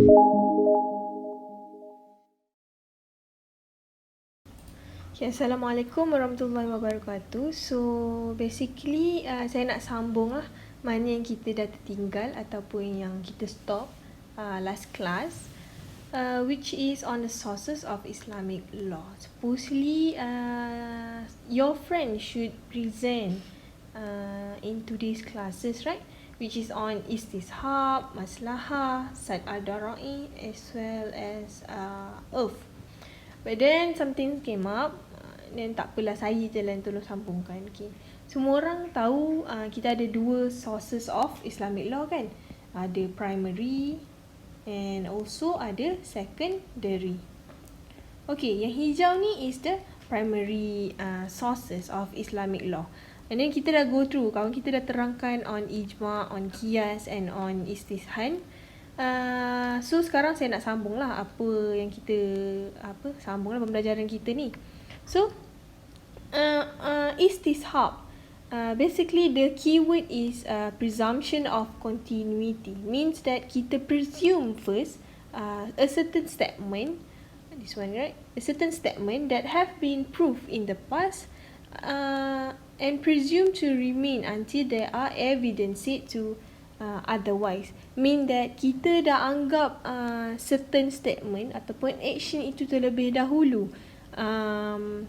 Okay, Assalamualaikum warahmatullahi wabarakatuh. So basically saya nak sambung lah mana yang kita dah tertinggal ataupun yang kita stop last class, which is on the sources of Islamic law. Supposedly your friend should present in today's classes, right? Which is on istishab, maslahah, sad al-dara'i, as well as earth. But then something came up, then tak apalah, saya je lah yang tolong sambungkan. Okay. Semua orang tahu kita ada dua sources of Islamic law kan. Ada primary and also ada secondary. Okay, yang hijau ni is the primary sources of Islamic law. And then kita dah go through, kawan kita dah terangkan on ijma', on qiyas and on istishhan. So sekarang saya nak sambung lah apa yang kita sambung lah pembelajaran kita ni. So istishab, basically the keyword is presumption of continuity, means that kita presume first a certain statement, this one right, a certain statement that have been proved in the past and presume to remain until there are evidence said to otherwise. Mean that kita dah anggap certain statement ataupun action itu terlebih dahulu, and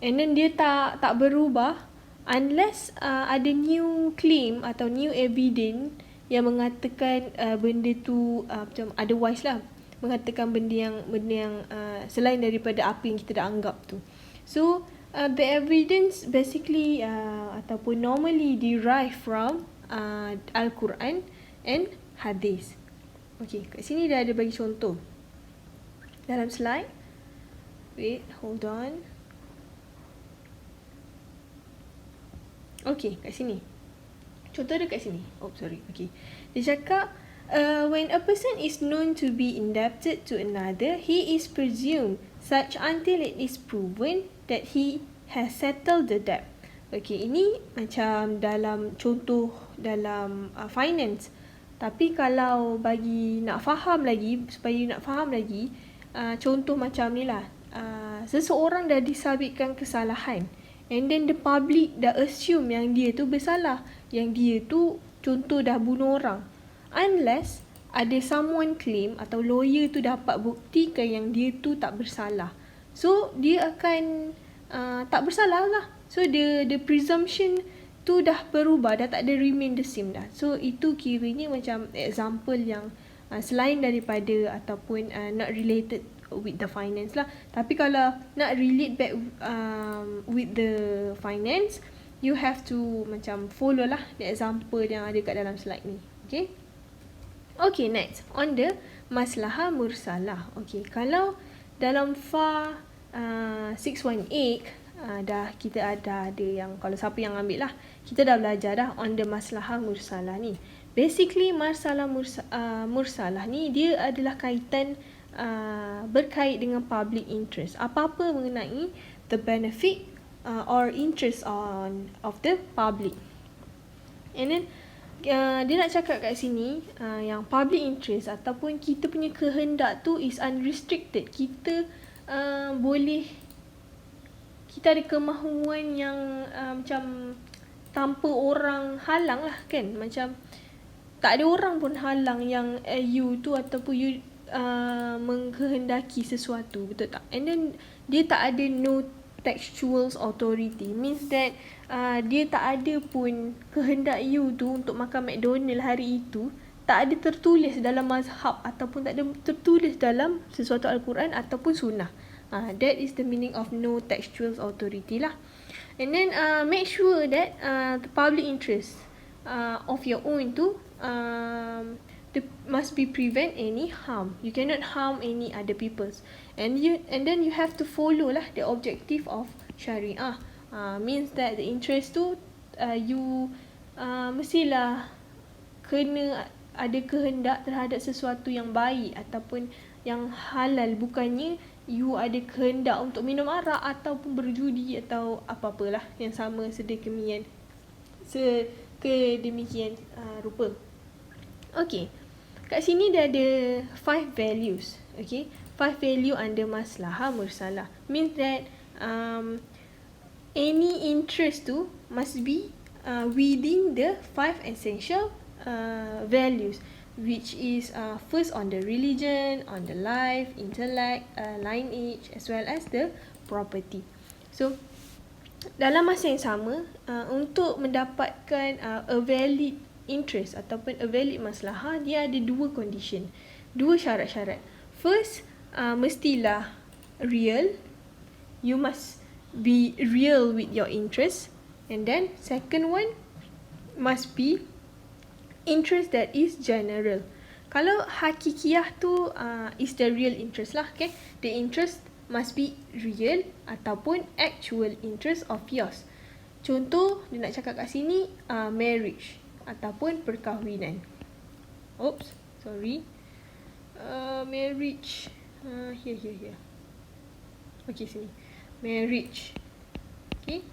then dia tak berubah unless ada new claim atau new evidence yang mengatakan benda tu macam otherwise lah, mengatakan benda yang selain daripada apa yang kita dah anggap tu. So the evidence basically ataupun normally derived from Al-Quran and Hadis. Okay, kat sini dah ada bagi contoh dalam slide. Wait, hold on. Okay, kat sini. Contoh dia kat sini. Oh, sorry. Okay. Dia cakap, when a person is known to be indebted to another, he is presumed such until it is proven that he has settled the debt. Okay, ini macam dalam contoh dalam finance. Tapi kalau bagi nak faham lagi, supaya nak faham lagi, contoh macam ni lah. Seseorang dah disabitkan kesalahan, and then the public dah assume yang dia tu bersalah, yang dia tu contoh dah bunuh orang, unless ada someone claim atau lawyer tu dapat buktikan yang dia tu tak bersalah. So dia akan tak bersalah lah. So the presumption tu dah berubah, dah tak ada remain the same dah. So itu kiranya macam example yang selain daripada ataupun not related with the finance lah. Tapi kalau nak relate back with the finance, you have to macam follow lah the example yang ada kat dalam slide ni. Okay. Okay, next on the maslahah mursalah. Okay, kalau dalam FA 618 kita ada yang, kalau siapa yang ambil lah, kita dah belajar dah on the maslahah mursalah ni. Basically masalah mursalah ni dia adalah kaitan berkait dengan public interest, apa-apa mengenai the benefit or interest of the public. And then dia nak cakap kat sini yang public interest ataupun kita punya kehendak tu is unrestricted. Kita kita ada kemahuan yang macam tanpa orang halang lah kan. Macam tak ada orang pun halang yang you tu ataupun you mengkehendaki sesuatu, betul tak? And then dia tak ada no textual authority, means that dia tak ada pun kehendak you tu untuk makan McDonald hari itu tak ada tertulis dalam mazhab ataupun tak ada tertulis dalam sesuatu Al-Quran ataupun sunnah. That is the meaning of no textual authority lah. And then make sure that the public interest of your own tu must be prevent any harm. You cannot harm any other people's. And then you have to follow lah the objective of Syariah. Means that the interest tu you mestilah kena ada kehendak terhadap sesuatu yang baik ataupun yang halal, bukannya you ada kehendak untuk minum arak ataupun berjudi atau apa-apalah yang sama sedemikian rupa. Okay. kat sini dia ada 5 values. Okay, 5 value under maslahah mursalah. Means that any interest tu must be within the 5 essential values, which is first on the religion, on the life, intellect, lineage, as well as the property. So dalam masa yang sama, untuk mendapatkan a valid interest ataupun a valid maslahah, dia ada 2 condition, 2 syarat-syarat. First, mestilah real, you must be real with your interest. And then second one must be interest that is general. Kalau hakikiyah tu is the real interest lah, okay? The interest must be real ataupun actual interest of yours. Contoh dia nak cakap kat sini marriage ataupun perkahwinan. Oops, sorry. Marriage. Here. Okay, sini. Marriage. Okay.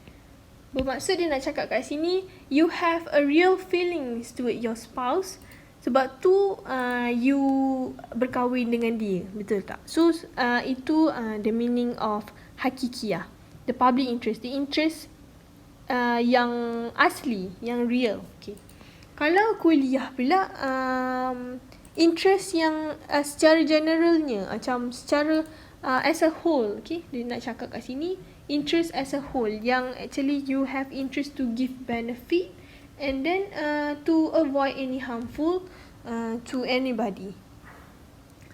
Bermaksud dia nak cakap kat sini, you have a real feelings toward your spouse. Sebab tu you berkahwin dengan dia. Betul tak? So itu the meaning of hakikiyah. The public interest. The interest yang asli, yang real. Okay. Kalau kuliah pula, interest yang secara generalnya, macam secara as a whole, okay, dia nak cakap kat sini interest as a whole, yang actually you have interest to give benefit and then to avoid any harmful to anybody.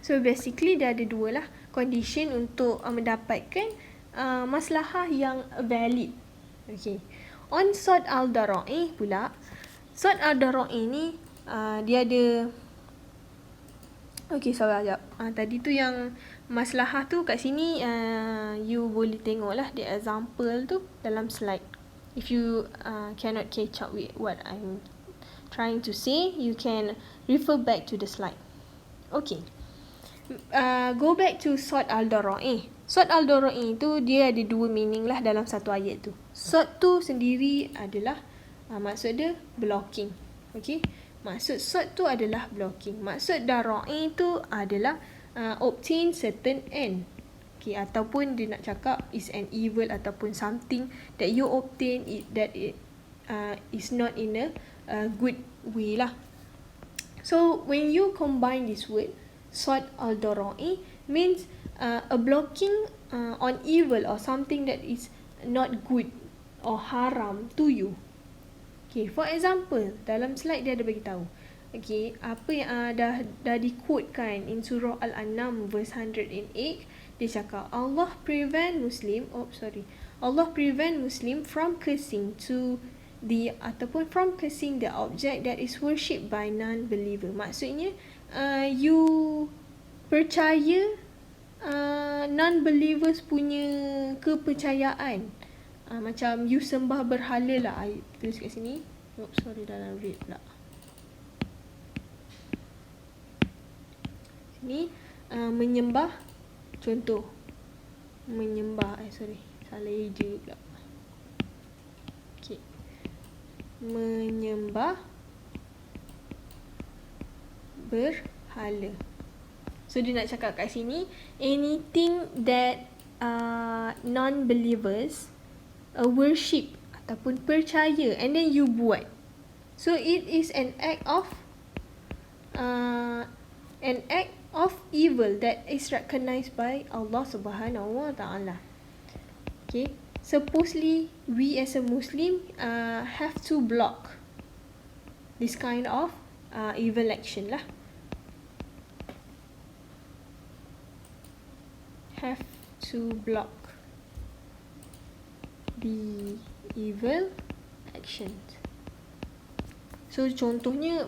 So basically dia ada 2 lah condition untuk mendapatkan maslahah yang valid. Okay. On Sod al-Dara'i pula, Sod al-Dara'i ni dia ada, okay, sabar sekejap. Tadi tu yang maslahah tu kat sini, you boleh tengok lah the example tu dalam slide. If you cannot catch up with what I'm trying to say, you can refer back to the slide. Okay. Go back to Sod al-Dara'i. Sod al-Dara'i tu dia ada 2 meaning lah dalam satu ayat tu. Sod tu sendiri adalah maksud dia blocking. Okay. Maksud sod tu adalah blocking. Maksud dara'i tu adalah obtain certain end. Okay, ataupun dia nak cakap is an evil ataupun something that you obtain that it is not in a good way lah. So when you combine this word sod al-dara'i means a blocking on evil or something that is not good or haram to you. Okay, for example, dalam slide dia ada bagi tahu. Okay, apa yang dah di-quotekan in surah Al-An'am verse 108, dia cakap Allah prevent Muslim from cursing to the ataupun from cursing the object that is worshipped by non-believer. Maksudnya you percaya non-believers punya kepercayaan. Macam you sembah berhala lah. I tulis kat sini. Oops, sorry, dalam red pula. Sini menyembah, contoh menyembah, salah eja pula. Okay. Menyembah berhala. So dia nak cakap kat sini, anything that non-believers worship ataupun percaya and then you buat. So it is an act of evil that is recognized by Allah Subhanahu Wa Taala. Okay, supposedly we as a Muslim have to block this kind of evil action lah. Have to block the evil actions. So contohnya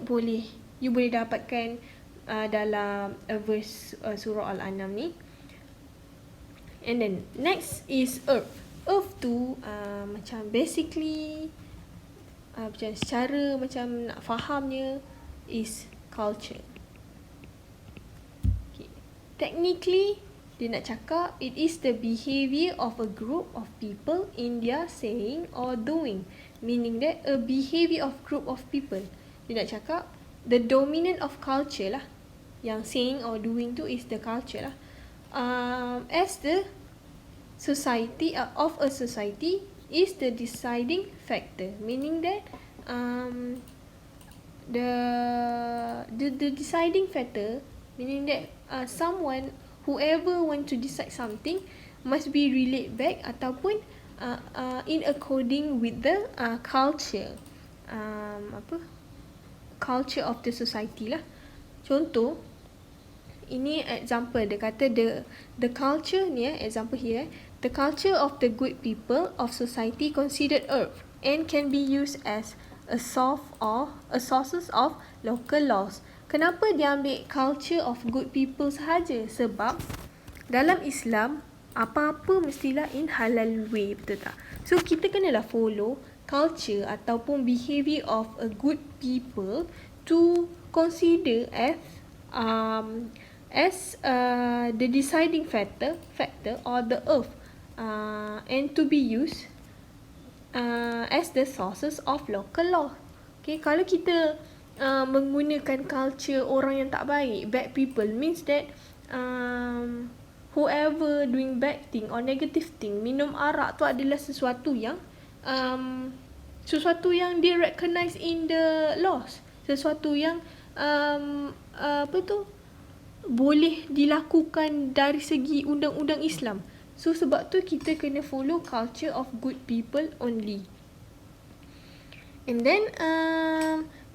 you boleh dapatkan dalam verse surah Al-An'am ni. And then next is earth. Earth tu macam basically macam secara macam nak fahamnya is culture. Okay. Technically dia nak cakap it is the behavior of a group of people in their saying or doing. Meaning that a behavior of group of people. Dia nak cakap the dominant of culture lah. yang saying or doing tu is the culture lah. As the society of a society is the deciding factor, meaning that the deciding factor, meaning that someone, whoever want to decide something must be relate back ataupun in according with the culture, culture of the society lah. Contoh, ini example dia kata the culture ni example here, the culture of the good people of society considered earth and can be used as a sources of local laws. Kenapa dia ambil culture of good people sahaja? Sebab dalam Islam apa-apa mestilah in halal way, betul tak? So kita kenalah follow culture ataupun behavior of a good people to consider as the deciding factor or the earth, and to be used as the sources of local law. Okay, kalau kita menggunakan culture orang yang tak baik, bad people, means that whoever doing bad thing or negative thing, minum arak tu adalah sesuatu yang dia recognize in the laws, sesuatu yang boleh dilakukan dari segi undang-undang Islam. So sebab tu kita kena follow culture of good people only. And then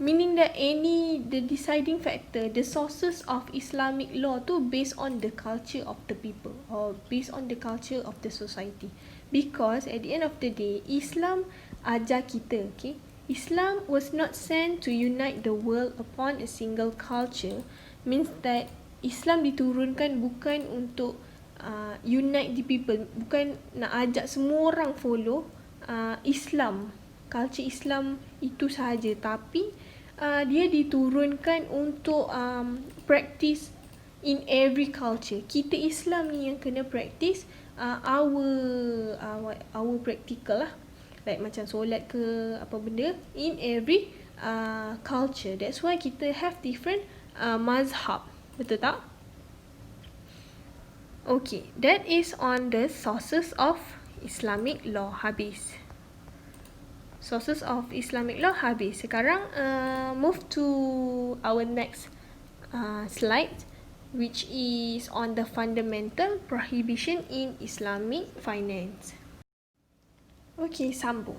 meaning that the deciding factor, the sources of Islamic law tu based on the culture of the people or based on the culture of the society. Because at the end of the day, Islam ajar kita, okay? Islam was not sent to unite the world upon a single culture, means that Islam diturunkan bukan untuk unite the people, bukan nak ajak semua orang follow Islam, culture Islam itu sahaja, tapi dia diturunkan untuk practice in every culture. Kita Islam ni yang kena practice our practical lah, like macam solat ke apa benda in every culture. That's why kita have different mazhab, betul tak? Okay, that is on the sources of Islamic law. Habis sources of Islamic law habis. Sekarang move to our next slide, which is on the fundamental prohibition in Islamic finance. Okay, sambung.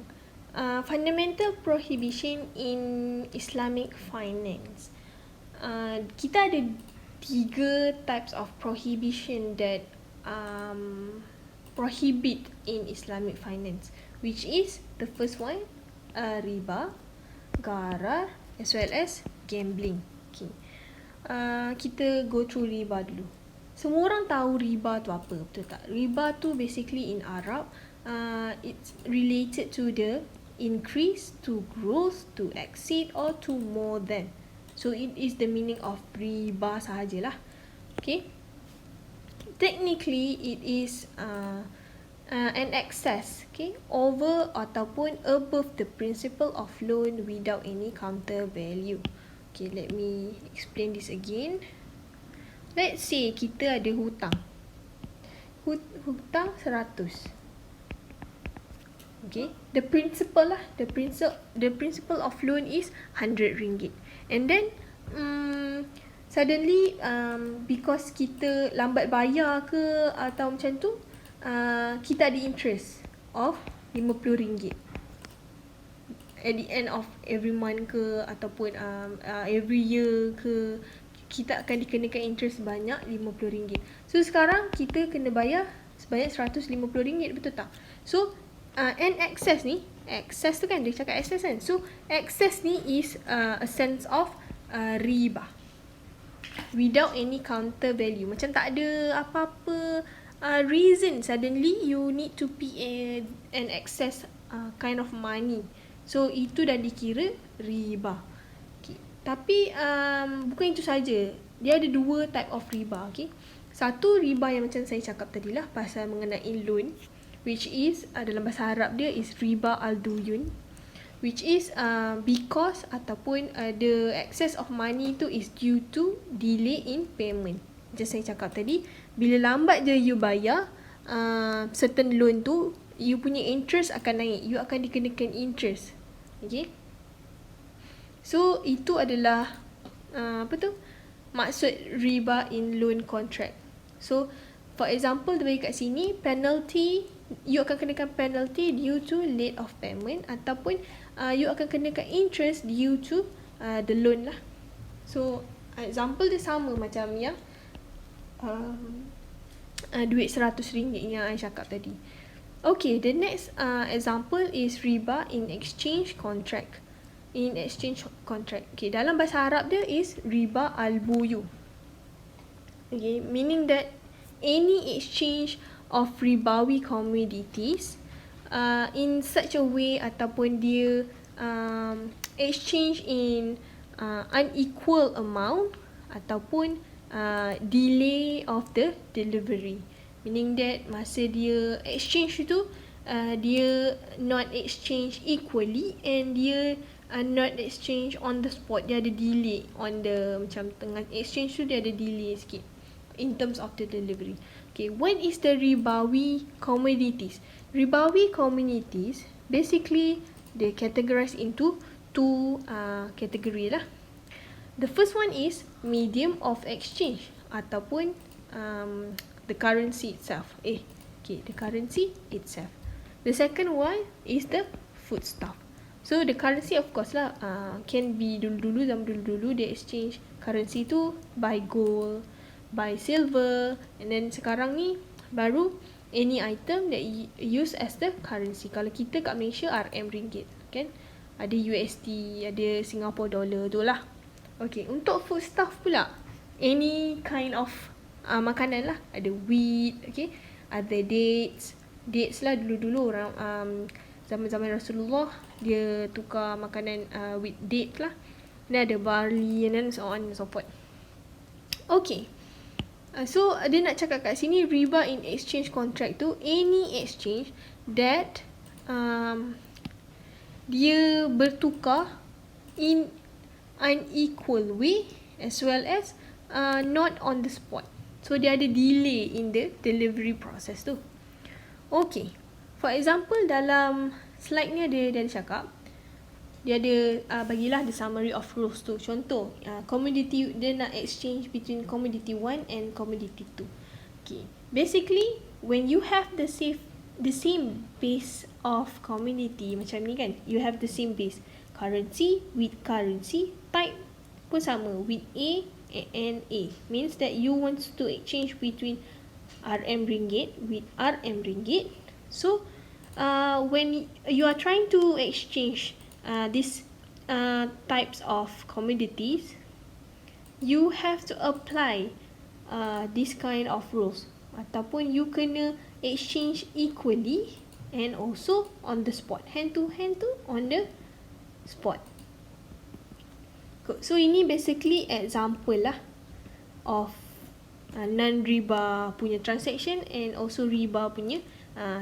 Fundamental prohibition in Islamic finance. Kita ada 3 types of prohibition that prohibit in Islamic finance, which is the first one, riba, gharar, as well as gambling. Okay. Kita go through riba dulu. Semua orang tahu riba tu apa, betul tak? Riba tu basically in Arab, it's related to the increase, to growth, to exceed, or to more than. So it is the meaning of riba sahajalah. Okay. Technically it is an excess, okay, over ataupun above the principle of loan without any counter value. Okay, let me explain this again. Let's say kita ada hutang. Hutang 100. Okay, the principle of loan is 100 ringgit. And then suddenly because kita lambat bayar ke atau macam tu, kita ada interest of RM50 at the end of every month ke ataupun every year ke, kita akan dikenakan interest banyak RM50. So sekarang kita kena bayar sebanyak RM150, betul tak? So and excess ni, excess tu kan dia cakap excess kan, so excess ni is a sense of riba without any counter value. Macam tak ada apa-apa reason suddenly you need to pay an excess kind of money. So itu dah dikira riba. Okay. Tapi bukan itu saja. Dia ada 2 type of riba. Okay. Satu riba yang macam saya cakap tadilah pasal mengenai loan, which is dalam bahasa Arab dia is riba al-duyun. which is because ataupun the excess of money tu is due to delay in payment. Macam saya cakap tadi, bila lambat je you bayar certain loan tu, you punya interest akan naik, you akan dikenakan interest. Okay, so itu adalah maksud riba in loan contract. So for example, dia bagi kat sini penalty, you akan kenakan penalty due to late of payment, ataupun you akan kenakan interest due to the loan lah. So example dia sama macam yang duit RM100 yang I cakap tadi. Okay, the next example is riba in exchange contract. Okay, dalam bahasa Arab dia is riba al-buyu. Okay, meaning that any exchange of ribawi commodities in such a way ataupun dia exchange in unequal amount ataupun delay of the delivery, meaning that masa dia exchange tu dia not exchange equally and dia not exchange on the spot, dia ada delay on the, macam tengah exchange tu dia ada delay sikit in terms of the delivery. Okay, what is the ribawi commodities? Ribawi commodities basically they categorized into two category lah. The first one is medium of exchange ataupun the currency itself. The currency itself. The second one is the foodstuff. So the currency of course lah can be dulu-dulu, zaman dulu-dulu they exchange currency tu by gold, by silver, and then sekarang ni baru any item that use as the currency. Kalau kita kat Malaysia RM ringgit kan, ada USD, ada Singapore dollar tu lah. Okay, untuk foodstuff pula any kind of makanan lah, ada wheat, okay, ada dates lah. Dulu-dulu orang zaman-zaman Rasulullah dia tukar makanan with date lah. Dan ada barley and then so on and so forth. Okay, so dia nak cakap kat sini riba in exchange contract tu any exchange that dia bertukar in unequal way as well as not on the spot. So dia ada delay in the delivery process tu. Okay, for example dalam slide ni dia cakap, dia ada bagilah the summary of rules tu. Contoh commodity, dia nak exchange between commodity 1 and commodity 2. Okay, basically when you have the same base of commodity macam ni kan, you have the same base currency with currency, type pun sama with A and A, means that you want to exchange between RM ringgit with RM ringgit. So when you are trying to exchange these types of commodities, you have to apply this kind of rules, ataupun you kena exchange equally and also on the spot, hand to on the spot. So ini basically example lah of non-riba punya transaction and also riba punya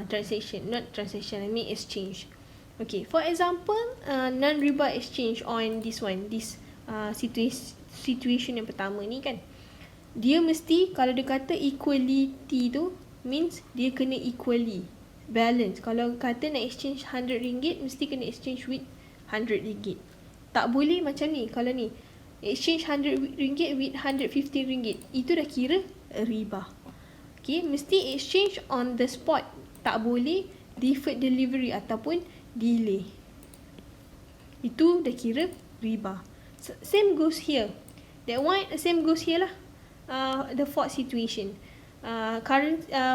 transaction, not transaction, I mean exchange. Okay, for example non-riba exchange on this situation yang pertama ni kan, dia mesti kalau dia kata equality tu means dia kena equally balance. Kalau kata nak exchange RM100 mesti kena exchange with RM100. Tak boleh macam ni. Kalau ni exchange RM100 with RM150, itu dah kira riba. Okay, mesti exchange on the spot. Tak boleh deferred delivery ataupun delay. Itu dah kira riba. Same goes here. That one same goes here lah. The fourth situation.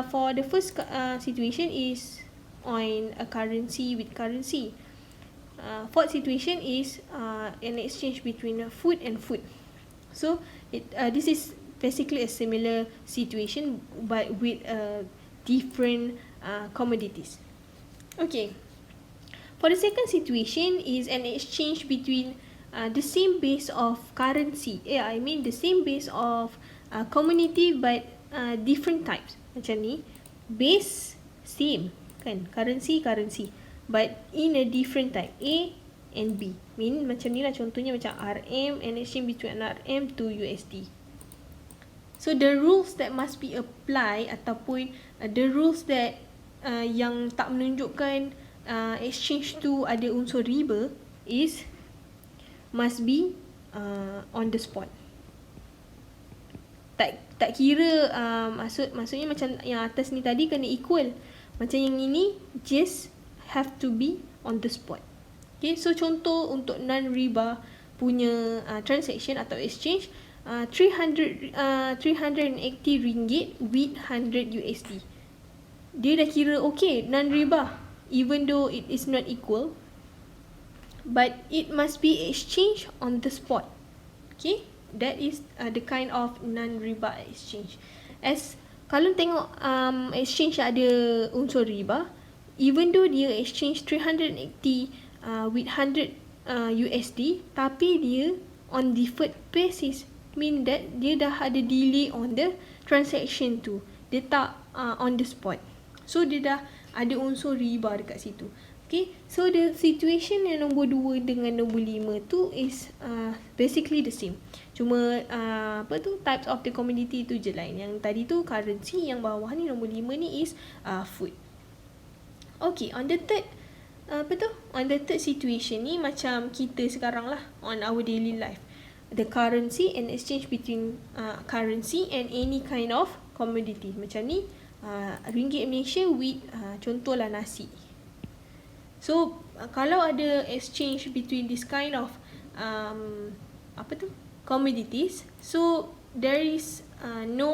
For the first situation is on a currency with currency. Fourth situation is an exchange between food and food. So this is basically a similar situation but with different commodities. Okay, for the second situation is an exchange between the same base of currency. I mean the same base of commodity but different types. Macam ni, base same kan, currency but in a different type. and B. Macam ni lah contohnya, macam RM and exchange between RM to USD. So the rules that must be applied ataupun the rules that yang tak menunjukkan exchange tu ada unsur riba is must be on the spot. Tak kira maksudnya macam yang atas ni tadi kena equal. Macam yang ini just have to be on the spot. Okay, so contoh untuk non-riba punya transaction atau exchange, 380 ringgit with 100 USD. Dia dah kira okay, non-riba, even though it is not equal, but it must be exchanged on the spot. Okay, that is the kind of non-riba exchange. As kalau tengok exchange ada unsur riba, even though dia exchange 380 with 100 USD, tapi dia on deferred basis, mean that dia dah ada delay on the transaction tu, dia tak on the spot, so dia dah ada unsur riba dekat situ. Okay, so the situation yang nombor 2 dengan nombor 5 tu is basically the same. Cuma types of the commodity tu je lain. Yang tadi tu currency, yang bawah ni nombor 5 ni is food. Okay, on the third on the third situation ni macam kita sekarang lah, on our daily life. The currency and exchange between currency and any kind of commodity. Macam ni ringgit Malaysia with contohlah nasi. So kalau ada exchange between this kind of commodities, so there is no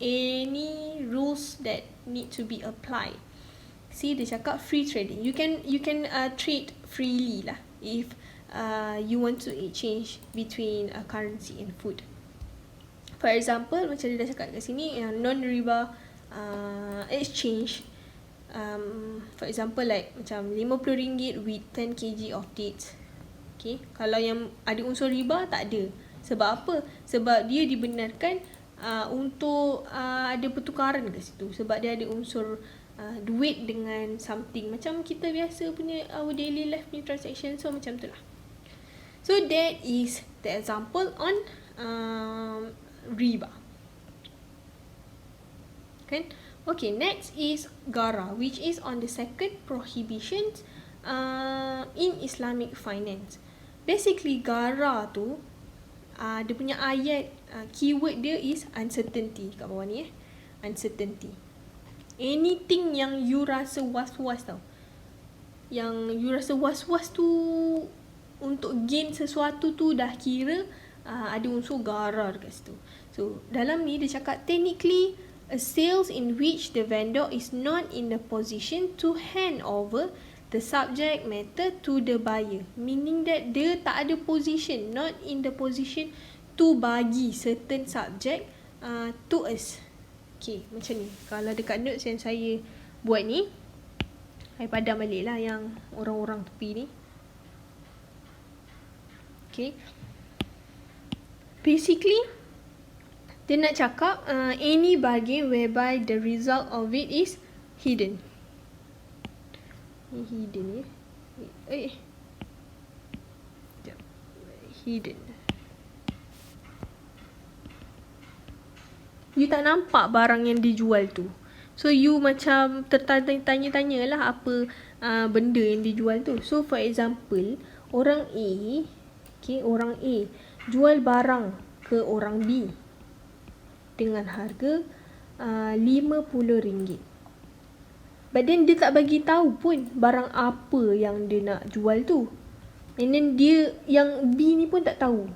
any rules that need to be applied. See, dia cakap free trading. You can trade freely lah if you want to exchange between currency and food. For example, macam dia dah cakap kat sini, yang non-riba exchange, for example like macam RM50 with 10 kg of dates. Okay, kalau yang ada unsur riba tak ada. Sebab apa? Sebab dia dibenarkan untuk ada pertukaran kat situ. Sebab dia ada unsur duit dengan something, macam kita biasa punya our daily life punya transaction. So macam tu lah. So that is the example on riba. Kan? Okay, next is Gharar, which is on the second prohibitions in Islamic finance. Basically Gharar tu dia punya ayat, keyword dia is uncertainty kat bawah ni uncertainty. Anything yang you rasa was-was tau, yang you rasa was-was tu untuk gain sesuatu tu, dah kira ada unsur gharar kat situ. So dalam ni dia cakap technically a sales in which the vendor is not in the position to hand over the subject matter to the buyer, meaning that dia tak ada position, not in the position to bagi certain subject to us. Okay, macam ni. Kalau dekat notes yang saya buat ni, saya padam balik lah yang orang-orang tepi ni. Okay, basically dia nak cakap any bargain whereby the result of it is hidden. Hidden hidden. You tak nampak barang yang dijual tu. So you macam tertanya-tanya lah apa benda yang dijual tu. So for example, orang A, orang A jual barang ke orang B dengan harga RM50. But then dia tak bagi tahu pun barang apa yang dia nak jual tu. And then dia yang B ni pun tak tahu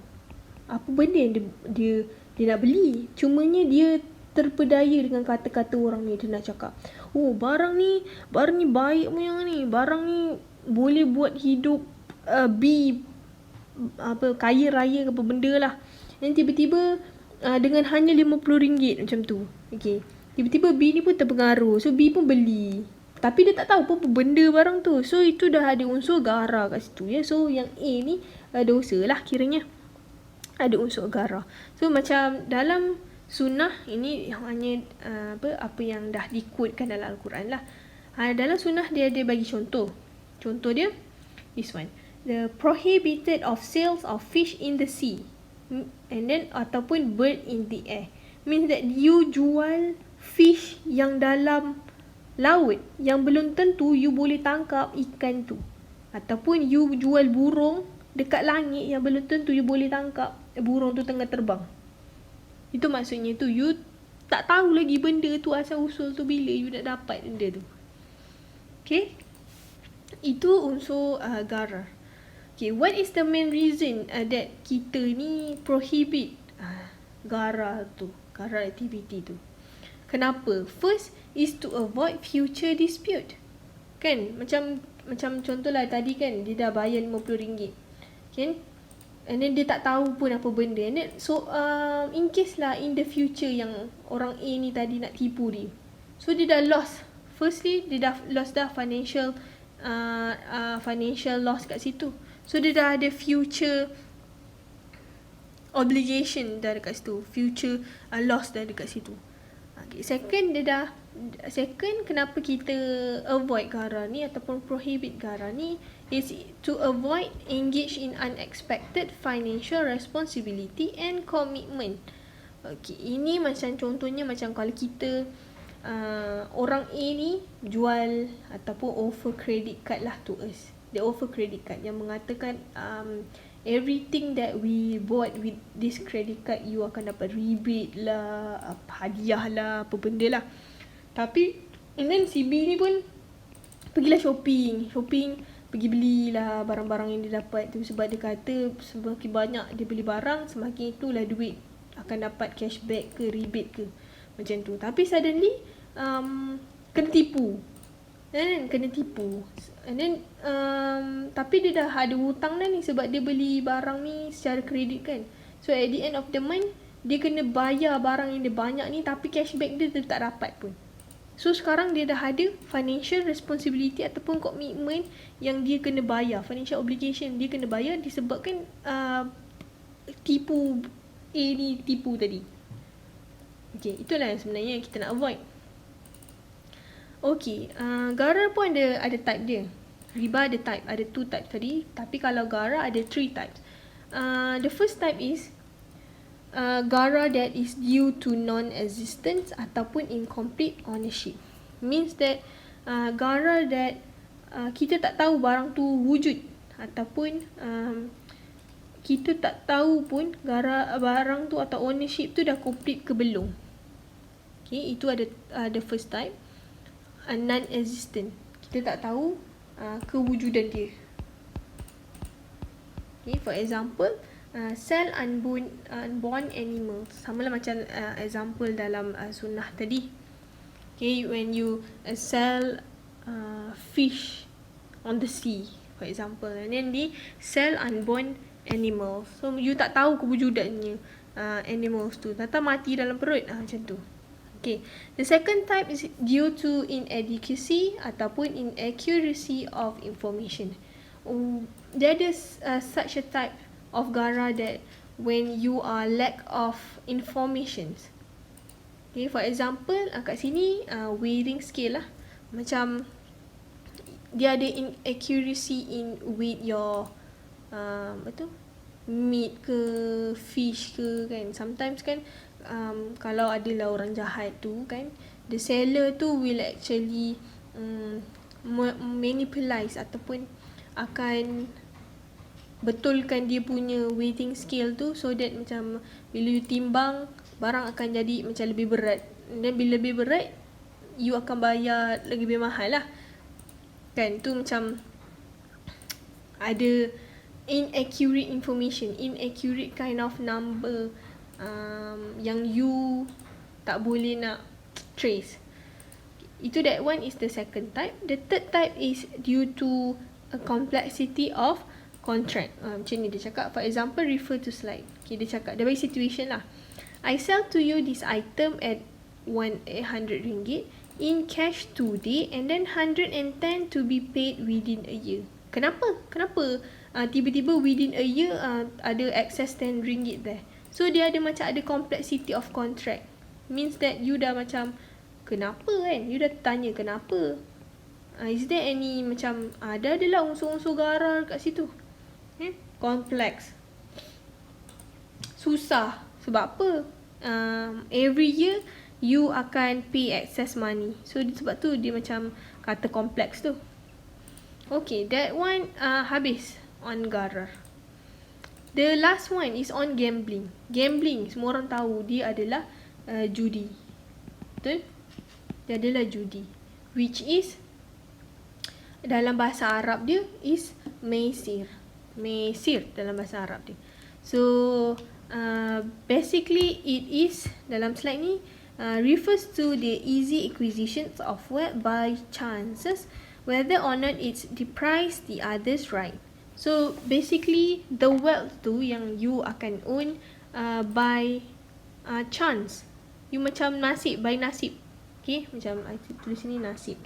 apa benda yang dia nak beli. Cumanya dia terpedaya dengan kata-kata orang ni. Dia nak cakap, oh barang ni baik punya ni, barang ni boleh buat hidup B kaya raya ke apa benda lah. Dan tiba-tiba dengan hanya RM50 macam tu. Okay, tiba-tiba B ni pun terpengaruh. So B pun beli, tapi dia tak tahu apa benda barang tu. So itu dah ada unsur gharar kat situ ya. So yang A ni dosa lah kiranya, ada unsur gharar. So macam dalam sunnah ini hanya apa yang dah dikutkan dalam Al-Quran lah. Dalam sunnah dia ada bagi contoh. Contoh dia this one. the prohibited of sales of fish in the sea, and then ataupun bird in the air. Means that you jual fish yang dalam laut yang belum tentu you boleh tangkap ikan tu, ataupun you jual burung dekat langit yang belum tentu you boleh tangkap burung tu tengah terbang. Itu maksudnya tu, you tak tahu lagi benda tu asal usul tu bila you nak dapat benda tu. Okay, itu unsur gharar. Okay, what is the main reason that kita ni prohibit gharar activity tu? Kenapa? First is to avoid future dispute. Kan? Macam contohlah tadi kan, dia dah bayar RM50. Kan? And then dia tak tahu pun apa benda. And then, so in case lah in the future yang orang A ni tadi nak tipu dia, so dia dah lost. Firstly, dia dah lost financial loss kat situ. So dia dah ada future obligation dah dekat situ, future loss dah dekat situ. Okay. Second, kenapa kita avoid gharar ni ataupun prohibit gharar ni is to avoid engage in unexpected financial responsibility and commitment. Okay, ini macam contohnya macam kalau kita orang A ni jual ataupun offer credit card lah to us. They offer credit card yang mengatakan everything that we bought with this credit card you akan dapat rebate lah, hadiah lah, apa benda lah. Tapi and then si B ni pun pergilah shopping, pergi belilah barang-barang yang dia dapat tu, sebab dia kata semakin banyak dia beli barang, semakin itulah duit akan dapat cashback ke rebate ke, macam tu. Tapi suddenly kena tipu. And then tapi dia dah ada hutang dah ni sebab dia beli barang ni secara kredit kan. So at the end of the month dia kena bayar barang yang dia banyak ni, tapi cashback dia tak dapat pun. So sekarang dia dah ada financial responsibility ataupun commitment yang dia kena bayar, financial obligation dia kena bayar disebabkan tipu A ni tipu tadi. Okay, itulah yang sebenarnya yang kita nak avoid. Okay, gharar pun ada type dia. Riba ada 2 types tadi, tapi kalau gharar ada 3 types. The first type is gharar that is due to non-existence ataupun incomplete ownership. Means that gharar that kita tak tahu barang tu wujud, ataupun kita tak tahu pun barang tu atau ownership tu dah complete ke belum. Okay, itu ada the first type, non-existent. Kita tak tahu kewujudan dia. Okay, for example, sell unborn animals. Sama lah macam example dalam sunnah tadi. Okay, when you sell fish on the sea, for example, and then they sell unborn animals. So you tak tahu kewujudannya animals tu, tak mati dalam perut, macam tu. Okay, the second type is due to inadequacy ataupun inaccuracy of information. There is such a type of gharar that when you are lack of information. Okay, for example, kat sini weighing scale lah. Macam dia ada inaccuracy in weight your meat ke fish ke kan. Sometimes kan kalau adalah orang jahat tu kan, the seller tu will actually manipulate ataupun akan betulkan dia punya weighing scale tu, so that macam bila you timbang barang akan jadi macam lebih berat, dan bila lebih berat you akan bayar lebih mahal lah kan. Tu macam ada inaccurate information, inaccurate kind of number yang you tak boleh nak trace. Itu that one is the second type. The third type is due to a complexity of contract. Macam ni dia cakap, for example, refer to slide. Okay, dia cakap, dia bagi situation lah. I sell to you this item at RM100 in cash today and then 110 to be paid within a year. Kenapa tiba-tiba within a year ada excess RM10 there? So dia ada macam ada complexity of contract. Means that you dah macam kenapa kan? You dah tanya kenapa. Is there any macam ada adalah unsur-unsur gharar kat situ. Complex. Susah. Sebab apa? Every year you akan pay excess money. So sebab tu dia macam kata kompleks tu. Okay, that one habis on gharar. The last one is on gambling. Gambling, semua orang tahu dia adalah judi. Betul? Dia adalah judi. Which is, dalam bahasa Arab dia is maisir. Maisir dalam bahasa Arab dia. So, basically it is, dalam slide ni, refers to the easy acquisitions of wealth by chances, whether or not it's deprives the others right. So basically the wealth tu yang you akan own by chance. You macam nasib, by nasib. Okay, macam I tulis ni nasib.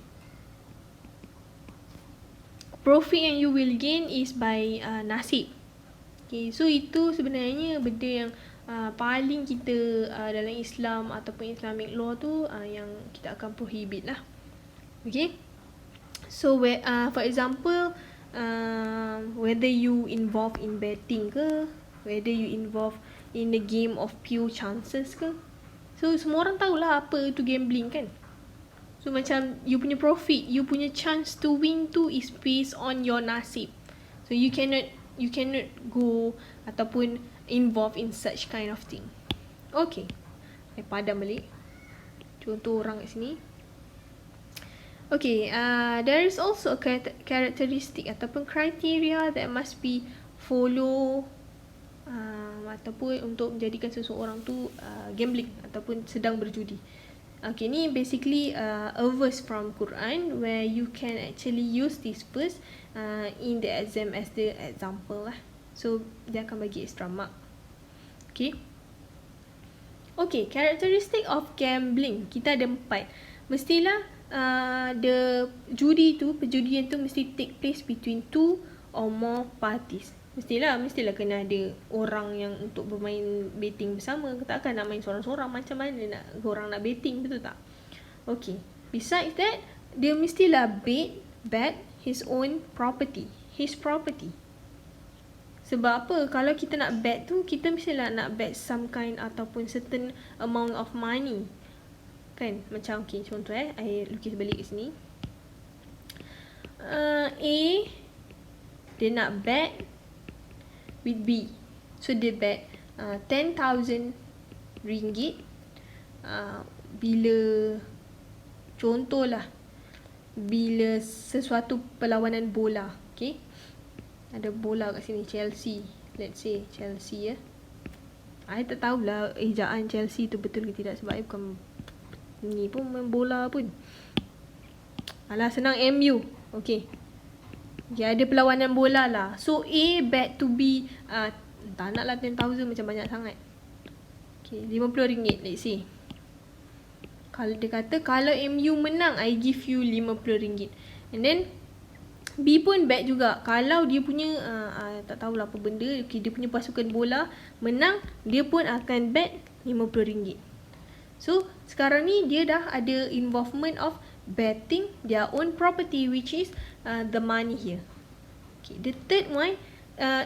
Profit yang you will gain is by nasib. Okay, so itu sebenarnya benda yang paling kita dalam Islam ataupun Islamic law tu yang kita akan prohibit lah. Okay, so for example, whether you involve in betting ke, whether you involve in the game of pure chances ke, so semua orang tahulah apa tu gambling kan. So macam you punya profit, you punya chance to win tu is based on your nasib. So you cannot go ataupun involve in such kind of thing. Okay, saya padam balik contoh orang kat sini. Okay, there is also a characteristic ataupun criteria that must be follow ataupun untuk menjadikan seseorang tu gambling ataupun sedang berjudi. Okay, ni basically a verse from Quran where you can actually use this verse in the exam as the example lah. So dia akan bagi extra mark. Okay. Okay, characteristic of gambling kita ada 4. Mestilah the judi tu, perjudian tu mesti take place between 2 or more parties. Mestilah kena ada orang yang untuk bermain betting bersama. Takkan nak main seorang-seorang, macam mana nak orang nak betting, betul tak? Okay, besides that, dia mestilah bet his own property, his property. Sebab apa? Kalau kita nak bet tu, kita mestilah nak bet some kind ataupun certain amount of money. Kan? Macam, okay, contoh I lukis balik kat sini. A, dia nak bet with B. So, dia bet 10,000 ringgit bila, contohlah, bila sesuatu perlawanan bola. Okay? Ada bola kat sini, Chelsea. Let's say, Chelsea ya. I tak tahulah ejaan Chelsea tu betul ke tidak sebab I bukan ni pun main bola pun. Alah, senang MU. Okay. Okay, ada perlawanan bola lah. So A bet to B, tak nak lah 10,000 macam banyak sangat. Okay, RM50 let's say. Kalau dia kata kalau MU menang, I give you RM50. And then B pun bet juga. Kalau dia punya tak tahulah apa benda, okay, dia punya pasukan bola menang, dia pun akan bet RM50. So sekarang ni dia dah ada involvement of betting their own property, which is the money here. Okay, the third one,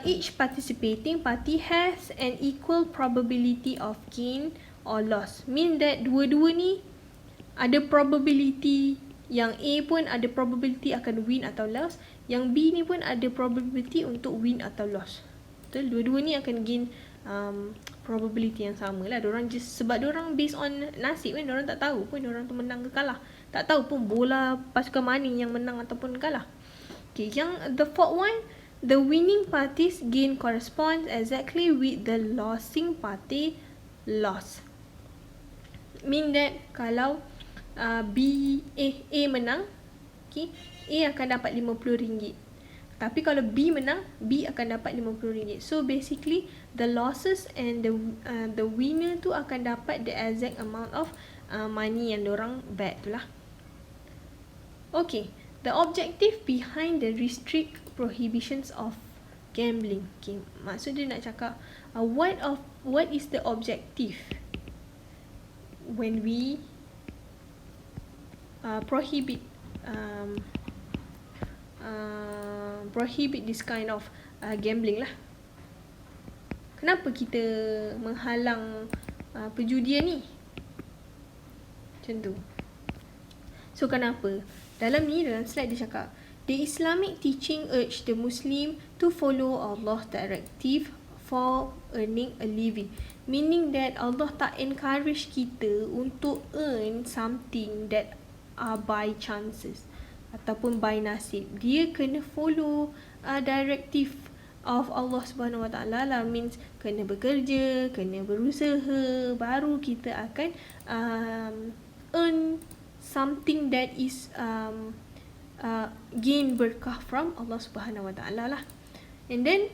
each participating party has an equal probability of gain or loss. Mean that dua-dua ni ada probability, yang A pun ada probability akan win atau loss, yang B ni pun ada probability untuk win atau loss. Betul? Dua-dua ni akan gain probability yang sama lah. Diorang just, sebab diorang based on nasib kan, diorang tak tahu pun diorang tu menang ke kalah. Tak tahu pun bola pasukan mana yang menang ataupun kalah. Okay, yang the fourth one, the winning parties gain corresponds exactly with the losing party loss. Mean that kalau A menang, okay, A akan dapat RM50. Tapi kalau B menang, B akan dapat RM50. So basically the losses and the winner tu akan dapat the exact amount of money yang diorang bet tu lah. Okay, the objective behind the restrict prohibitions of gambling. Okay, maksud dia nak cakap what is the objective when we prohibit this kind of gambling lah. Kenapa kita menghalang perjudian ni? Macam tu. So kenapa? Dalam slide dia cakap, the Islamic teaching urge the Muslim to follow Allah's directive for earning a living. Meaning that Allah tak encourage kita untuk earn something that are by chances ataupun by nasib. Dia kena follow directive of Allah Subhanahu Wa Taala lah, means kena bekerja, kena berusaha, baru kita akan earn something that is gain berkah from Allah Subhanahu Wa Taala lah. And then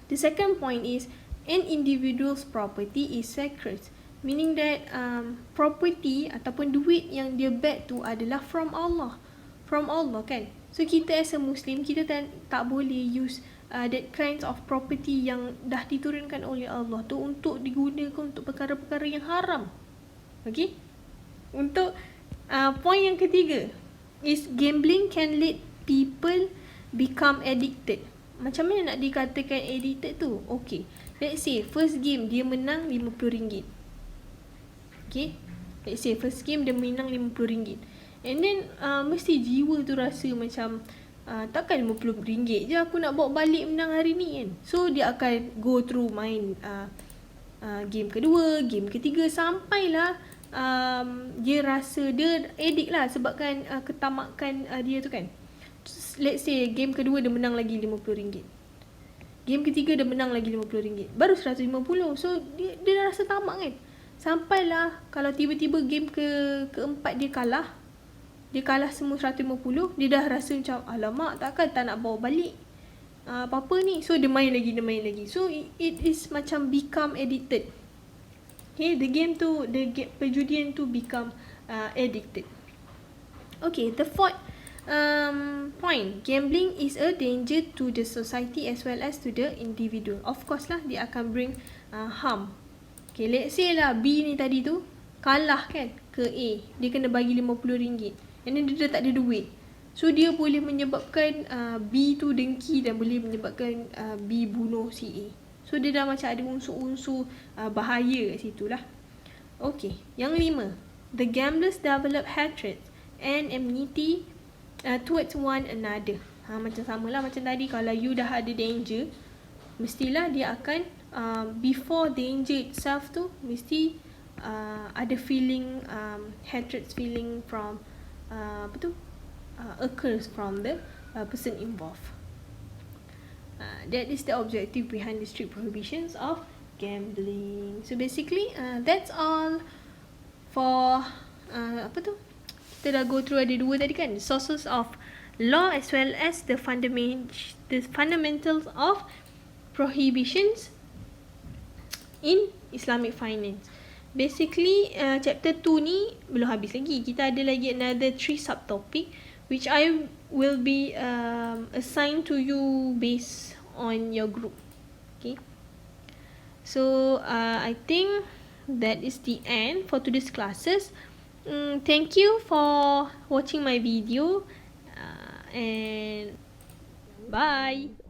the second point is an individual's property is sacred, meaning that property ataupun duit yang dia bet tu adalah from Allah kan. So kita as a Muslim, kita tak boleh use that kinds of property yang dah diturunkan oleh Allah tu untuk digunakan untuk perkara-perkara yang haram. Okay. Untuk point yang ketiga is gambling can lead people become addicted. Macam mana nak dikatakan addicted tu? Okay, let's say first game dia menang RM50. Okay, let's say first game dia menang RM50. And then mesti jiwa tu rasa macam takkan RM50 je aku nak bawa balik menang hari ni kan. So dia akan go through main game kedua, game ketiga, sampailah dia rasa dia addict lah sebabkan ketamakan dia tu kan. Let's say game kedua dia menang lagi RM50, game ketiga dia menang lagi RM50, baru RM150. So dia dah rasa tamak kan. Sampailah kalau tiba-tiba game keempat dia kalah semua RM150, dia dah rasa macam alamak, takkan tak nak bawa balik apa-apa ni. So dia main lagi. So it is macam become addicted. Okay, perjudian tu become addicted. Okay, the fourth point, gambling is a danger to the society as well as to the individual. Of course lah, dia akan bring harm. Okay, let's say lah B ni tadi tu kalah kan ke A, dia kena bagi RM50, and then dia dah tak ada duit. So dia boleh menyebabkan B tu dengki dan boleh menyebabkan B bunuh si A. So dia dah macam ada unsur-unsur bahaya kat situ lah. Okay, yang 5, the gamblers develop hatred and enmity towards one another. Macam samalah macam tadi, kalau you dah ada danger, mestilah dia akan before danger itself tu mesti ada feeling hatred feeling from occurs from the person involved. That is the objective behind the strict prohibitions of gambling. So basically that's all for kita dah go through, ada 2 tadi kan, the sources of law as well as the fundamentals of prohibitions in Islamic finance. Basically chapter 2 ni belum habis lagi. Kita ada lagi another 3 subtopic which I will be assigned to you based on your group. Okay, so I think that is the end for today's classes. Thank you for watching my video and bye.